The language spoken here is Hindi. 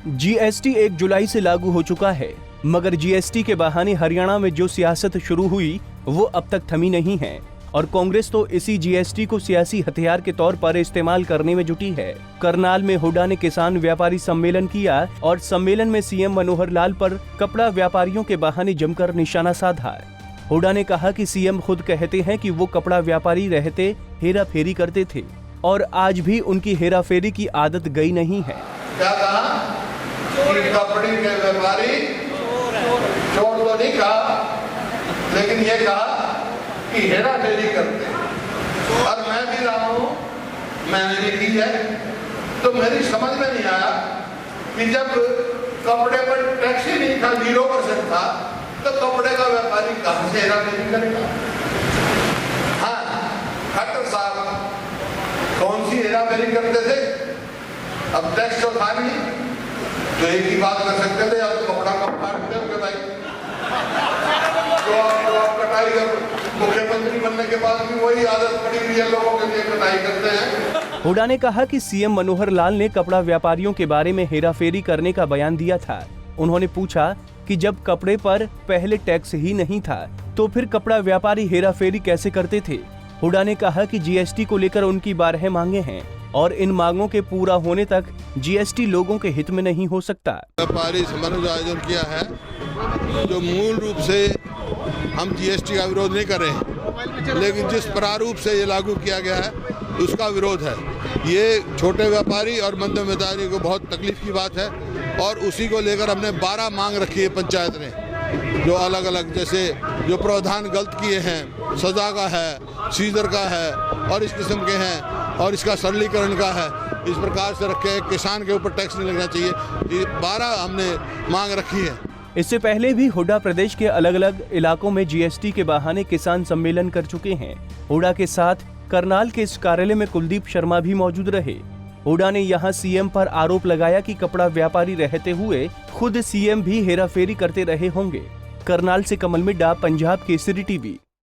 जीएसटी 1 जुलाई से लागू हो चुका है, मगर जीएसटी के बहाने हरियाणा में जो सियासत शुरू हुई वो अब तक थमी नहीं है और कांग्रेस तो इसी जीएसटी को सियासी हथियार के तौर पर इस्तेमाल करने में जुटी है। करनाल में हुड्डा ने किसान व्यापारी सम्मेलन किया और सम्मेलन में सीएम मनोहर लाल पर कपड़ा व्यापारियों के बहाने जमकर निशाना साधा। हुड्डा ने कहा कि सीएम खुद कहते हैं कि वो कपड़ा व्यापारी रहते हेरा फेरी करते थे और आज भी उनकी हेरा फेरी की आदत गई नहीं है। क्या कहा कि कपड़े के व्यापारी चोर तो नहीं कहा, लेकिन ये कहा कि हेरा फेरी करते हैं। और मैं भी रहा हूं, मैंने भी की है, तो मेरी समझ में नहीं आया कि जब कपड़े पर टैक्स ही नहीं था, 0% था, तो कपड़े का व्यापारी कहां से हेरा फेरी करेगा। हाँ, खट्टर साहब कौन सी हेरा फेरी करते थे? अब टैक्स तो था नहीं, तो एक ही बात कर सकते थे, या तो कपड़ा कब काटते हो भाई, तो आप कटाई कर। मुख्यमंत्री बनने के बाद भी वही आदत पड़ी हुई है लोगों के लिए, कटाई करते हैं। हुड्डा ने कहा कि सीएम मनोहर लाल ने कपड़ा व्यापारियों के बारे में हेराफेरी करने का बयान दिया था। उन्होंने पूछा कि जब कपड़े पर पहले टैक्स ही नहीं था तो फिर कपड़ा व्यापारी हेराफेरी कैसे करते थे। हुड्डा ने कहा कि जीएसटी को लेकर उनकी 12 मांगे हैं और इन मांगों के पूरा होने तक जीएसटी लोगों के हित में नहीं हो सकता। व्यापारी सम्मेलन जो आयोजन किया है, जो मूल रूप से हम जीएसटी का विरोध नहीं कर रहे हैं, लेकिन जिस प्रारूप से ये लागू किया गया है उसका विरोध है। ये छोटे व्यापारी और मध्यम व्यापारी को बहुत तकलीफ की बात है और उसी को लेकर हमने 12 मांग रखी है पंचायत ने, जो अलग अलग, जैसे जो प्रावधान गलत किए हैं, सजा का है, सीजर का है और इस किस्म के हैं, और इसका सरलीकरण का है। इस प्रकार से रखे, किसान के ऊपर टैक्स नहीं लगना चाहिए। ये 12 हमने मांग रखी है। इससे पहले भी हुड्डा प्रदेश के अलग अलग इलाकों में जीएसटी के बहाने किसान सम्मेलन कर चुके हैं। हुड्डा के साथ करनाल के इस कार्यालय में कुलदीप शर्मा भी मौजूद रहे। हुड्डा ने यहां सीएम पर आरोप लगाया कि कपड़ा व्यापारी रहते हुए खुद सीएम भी हेराफेरी करते रहे होंगे। करनाल से कमल मिड्डा, पंजाब केसरी टीवी।